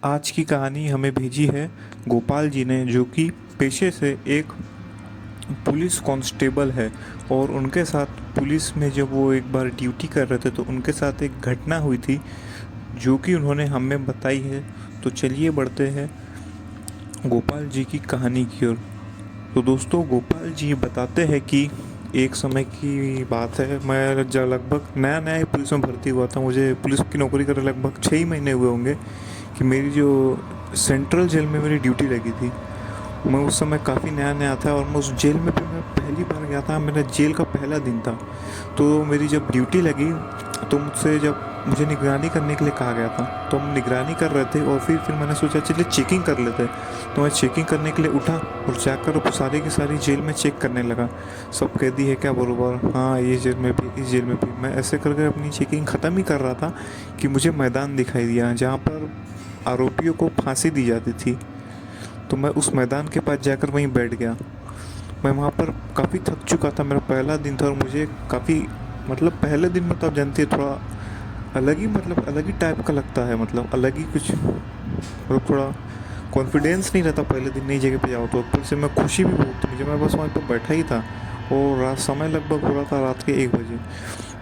आज की कहानी हमें भेजी है गोपाल जी ने, जो कि पेशे से एक पुलिस कांस्टेबल है। और उनके साथ पुलिस में जब वो एक बार ड्यूटी कर रहे थे तो उनके साथ एक घटना हुई थी जो कि उन्होंने हमें बताई है। तो चलिए बढ़ते हैं गोपाल जी की कहानी की ओर। तो दोस्तों, गोपाल जी बताते हैं कि एक समय की बात है, मैं जब लगभग नया नया ही पुलिस में भर्ती हुआ था। मुझे पुलिस की नौकरी कर लगभग 6 ही महीने हुए होंगे कि मेरी जो सेंट्रल जेल में मेरी ड्यूटी लगी थी। मैं उस समय काफ़ी नया नया था और मैं उस जेल में भी मैं पहली बार गया था। मेरा जेल का पहला दिन था। तो मेरी जब ड्यूटी लगी तो मुझसे जब मुझे निगरानी करने के लिए कहा गया था, तो हम निगरानी कर रहे थे। और फिर मैंने सोचा चलिए चेकिंग कर लेते हैं। तो मैं चेकिंग करने के लिए उठा और जाकर सारी की सारी जेल में चेक करने लगा। सब कैदी है क्या बरोबर, हाँ ये जेल में भी, इस जेल में भी। मैं ऐसे करके अपनी चेकिंग ख़त्म ही कर रहा था कि मुझे मैदान दिखाई दिया जहाँ पर आरोपियों को फांसी दी जाती थी। तो मैं उस मैदान के पास जाकर वहीं बैठ गया। मैं वहाँ पर काफ़ी थक चुका था, मेरा पहला दिन था और मुझे काफ़ी पहले दिन में तो आप जानती है थोड़ा अलग ही अलग ही टाइप का लगता है, अलग ही कुछ थोड़ा कॉन्फिडेंस नहीं रहता पहले दिन नई जगह पे जाओ तो। ऊपर से मैं खुशी भी बहुत थी मुझे, मैं बस वहाँ पर बैठा ही था। और रात समय लगभग हो रहा था रात के 1 बजे।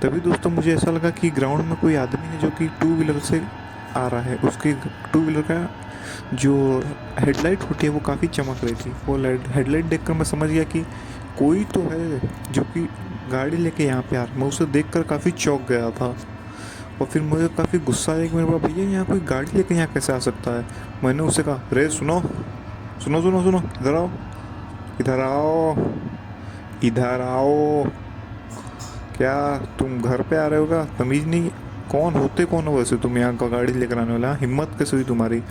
तभी दोस्तों मुझे ऐसा लगा कि ग्राउंड में कोई आदमी है जो कि टू व्हीलर से आ रहा है। उसकी टू व्हीलर का जो हेडलाइट होती है वो काफ़ी चमक रही थी। वो हेडलाइट देखकर मैं समझ गया कि कोई तो है जो कि गाड़ी लेके यहाँ पे आ रहा है। मैं उसे देखकर काफ़ी चौंक गया था। और फिर मुझे काफ़ी गुस्सा आया कि मेरे पास भैया यहाँ कोई गाड़ी लेके यहाँ कैसे आ सकता है। मैंने उससे कहा, रे सुनो सुनो सुनो सुनो, इधर आओ, इधर आओ, इधर आओ। क्या तुम घर पे आ रहे होगा? तमीज़ नहीं, कौन होते कौन हो वैसे तुम यहाँ का गाड़ी लेकर आने वाला? हिम्मत कैसे हुई तुम्हारी?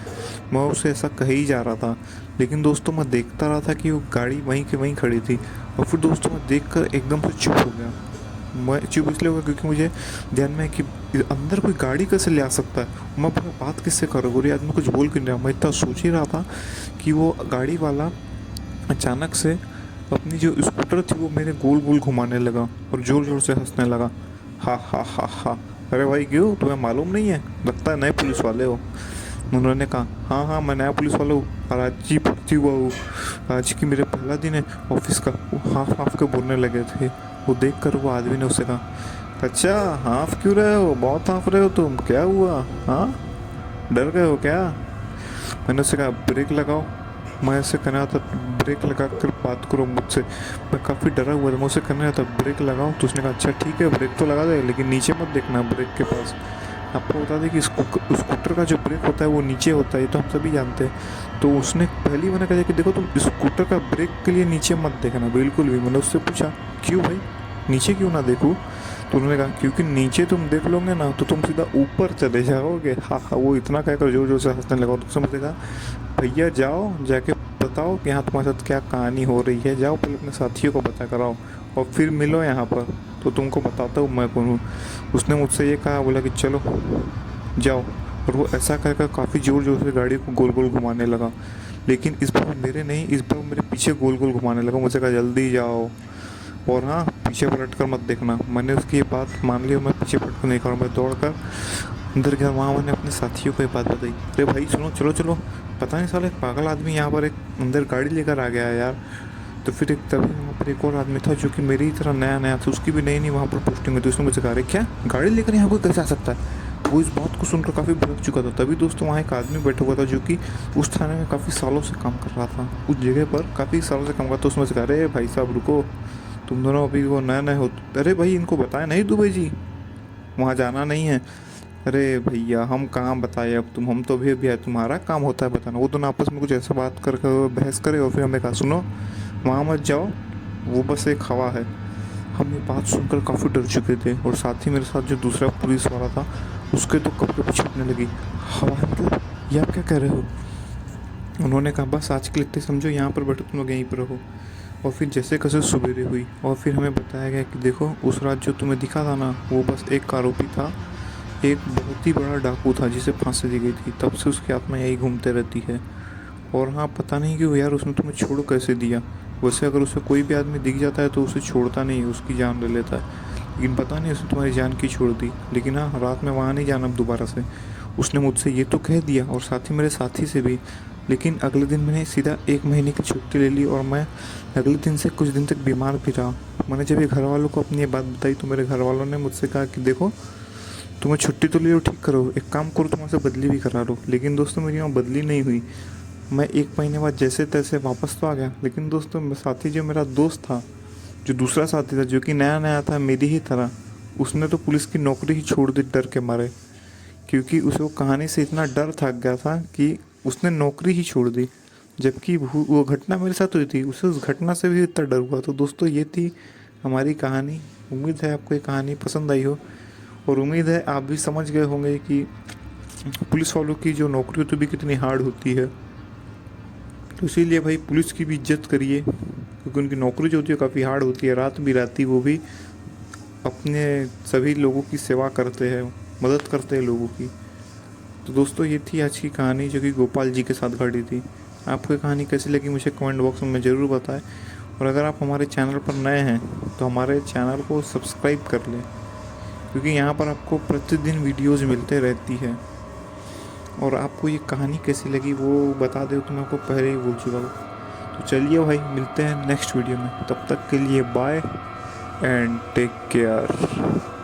मैं उससे ऐसा कह ही जा रहा था, लेकिन दोस्तों मैं देखता रहा था कि वो गाड़ी वहीं के वहीं खड़ी थी। और फिर दोस्तों मैं देखकर एकदम से चुप हो गया। मैं चुप इसलिए हो गया क्योंकि मुझे ध्यान में है कि अंदर कोई गाड़ी कैसे ले आ सकता है। मैं पूरा बात किससे करूँ, और ये आदमी कुछ बोल क्यों नहीं रहा। मैं इतना सोच ही रहा था कि वो गाड़ी वाला अचानक से अपनी जो स्कूटर थी वो मेरे गोल गोल घुमाने लगा और ज़ोर ज़ोर से हंसने लगा। हा हा हा हा। अरे भाई क्यों, तुम्हें मालूम नहीं है? लगता है नए पुलिस वाले हो। उन्होंने कहा, हाँ हाँ मैं नया पुलिस वाला हूँ और आज ही भर्ती हुआ हूँ, आज की मेरा पहला दिन है ऑफिस का। वो हाफ हाफ के बोलने लगे थे। वो देख कर वो आदमी ने उससे कहा, अच्छा हाफ क्यों रहे हो, बहुत हाफ रहे हो तुम, क्या हुआ? हाँ, डर गए हो क्या? मैंने उससे कहा ब्रेक लगाओ। मैं ऐसे कहना था ब्रेक लगा कर बात करो मुझसे। मैं काफ़ी डरा हुआ था, मैं उसे कहना था ब्रेक लगाओ। तो उसने कहा अच्छा ठीक है ब्रेक तो लगा दे, लेकिन नीचे मत देखना ब्रेक के पास। आपको बता दें कि स्कूटर का जो ब्रेक होता है वो नीचे होता है, ये तो हम सभी जानते हैं। तो उसने पहली मैंने कहा कि देखो तुम स्कूटर का ब्रेक के लिए नीचे मत देखना बिल्कुल भी। मैंने उससे पूछा क्यों भाई, नीचे क्यों ना देखूँ? तो उन्होंने कहा क्योंकि नीचे तुम देख लोगे ना तो तुम सीधा ऊपर चले जाओगे। हाँ हाँ। वो इतना कहकर जोर जोर से हंसने लगा। तो समझ कहा भैया जाओ जाके बताओ कि यहाँ तुम्हारे साथ क्या कहानी हो रही है, जाओ पहले अपने साथियों को बता कर आओ और फिर मिलो यहाँ पर, तो तुमको बताता हूँ मैं कौन हूँ। उसने मुझसे ये कहा, बोला कि चलो जाओ। और वो ऐसा कहकर काफ़ी ज़ोर ज़ोर से गाड़ी को गोल गोल घुमाने लगा। लेकिन इस बार मेरे नहीं, इस बार मेरे पीछे गोल गोल घुमाने लगा। मुझे कहा जल्दी जाओ और हाँ पीछे पलट कर मत देखना। मैंने उसकी ये बात मान ली और मैं पीछे पलट कर नहीं कर, मैं दौड़ कर अंदर गया। वहाँ मैंने अपने साथियों को ये बात बताई, अरे भाई सुनो, चलो चलो, पता नहीं साला एक पागल आदमी यहाँ पर एक अंदर गाड़ी लेकर आ गया है यार। तो फिर एक तभी वहाँ पर एक और आदमी था जो कि मेरी तरह नया नया था, उसकी भी नई नई वहाँ पर पोस्टिंग हुई थी। उसने मुझे कहा अरे क्या गाड़ी लेकर यहाँ कोई कैसे आ सकता है? वो इस बात को सुनकर काफ़ी भड़क चुका था। तभी दोस्तों वहाँ एक आदमी बैठा हुआ था जो कि उस थाने में काफ़ी सालों से काम कर रहा था, उस जगह पर काफ़ी सालों से काम करता। तो उसमें से कहा अरे भाई साहब रुको, तुम दोनों अभी वो नए नए हो? अरे भाई इनको बताया नहीं दुबई जी वहाँ जाना नहीं है। अरे भैया हम कहाँ बताए अब, तुम हम तो भी है, तुम्हारा काम होता है बताना। वो दोनों आपस में कुछ ऐसा बात कर बहस करे और फिर हमें कहा सुनो वहाँ मत जाओ, वो बस एक हवा है। हम ये बात सुनकर काफ़ी डर चुके थे और साथ ही मेरे साथ जो दूसरा पुलिस वाला था उसके तो कपड़े छूटने लगी। हवा है मतलब, ये आप क्या कह रहे हो? उन्होंने कहा बस आज के लिए इतने समझो, यहाँ पर बैठो तुम लोग यहीं पर रहो। और फिर जैसे कैसे सवेरे हुई और फिर हमें बताया गया कि देखो उस रात जो तुम्हें दिखा था ना वो बस एक आरोपी था, एक बहुत ही बड़ा डाकू था जिसे फांसी दी गई थी। तब से उसकी आत्मा यही घूमते रहती है। और हाँ पता नहीं क्यों यार उसने तुम्हें छोड़ कैसे दिया। वैसे अगर उसे कोई भी आदमी दिख जाता है तो उसे छोड़ता नहीं, उसकी जान ले लेता है। लेकिन पता नहीं उसने तुम्हारी जान की छोड़ दी। लेकिन हाँ रात में वहाँ नहीं जाना अब दोबारा से। उसने मुझसे ये तो कह दिया और साथ ही मेरे साथी से भी। लेकिन अगले दिन मैंने सीधा 1 महीने की छुट्टी ले ली और मैं अगले दिन से कुछ दिन तक बीमार भी रहा। मैंने जब ये घर वालों को अपनी ये बात बताई तो मेरे घर वालों ने मुझसे कहा कि देखो, तुम्हें छुट्टी तो ले लो, ठीक करो, एक काम करो, तुम से बदली भी करा लो। लेकिन दोस्तों मेरी वहाँ बदली नहीं हुई। मैं 1 महीने बाद जैसे तैसे वापस तो आ गया। लेकिन दोस्तों मेरा साथी, जो मेरा दोस्त था, जो दूसरा साथी था, जो कि नया नया था मेरी ही तरह, उसने तो पुलिस की नौकरी ही छोड़ दी डर के मारे। क्योंकि उसे वो कहानी से इतना डर थक गया था कि उसने नौकरी ही छोड़ दी। जबकि वो घटना मेरे साथ हुई थी, उसे उस घटना से भी इतना डर हुआ। तो दोस्तों ये थी हमारी कहानी। उम्मीद है आपको ये कहानी पसंद आई हो, और उम्मीद है आप भी समझ गए होंगे कि पुलिस वालों की जो नौकरी होती भी कितनी हार्ड होती है। तो इसीलिए भाई पुलिस की भी इज्जत करिए, क्योंकि उनकी नौकरी जो होती है काफ़ी हार्ड होती है। रात बिराती वो भी अपने सभी लोगों की सेवा करते हैं, मदद करते हैं लोगों की। तो दोस्तों ये थी आज की कहानी जो कि गोपाल जी के साथ घटी थी। आपको ये कहानी कैसी लगी मुझे कमेंट बॉक्स में ज़रूर बताएं। और अगर आप हमारे चैनल पर नए हैं तो हमारे चैनल को सब्सक्राइब कर लें, क्योंकि यहाँ पर आपको प्रतिदिन वीडियोज़ मिलते रहती है। और आपको ये कहानी कैसी लगी वो बता दे तो मैं आपको पहले ही बोल चुका हूँ। तो चलिए भाई, मिलते हैं नेक्स्ट वीडियो में। तब तक के लिए बाय एंड टेक केयर।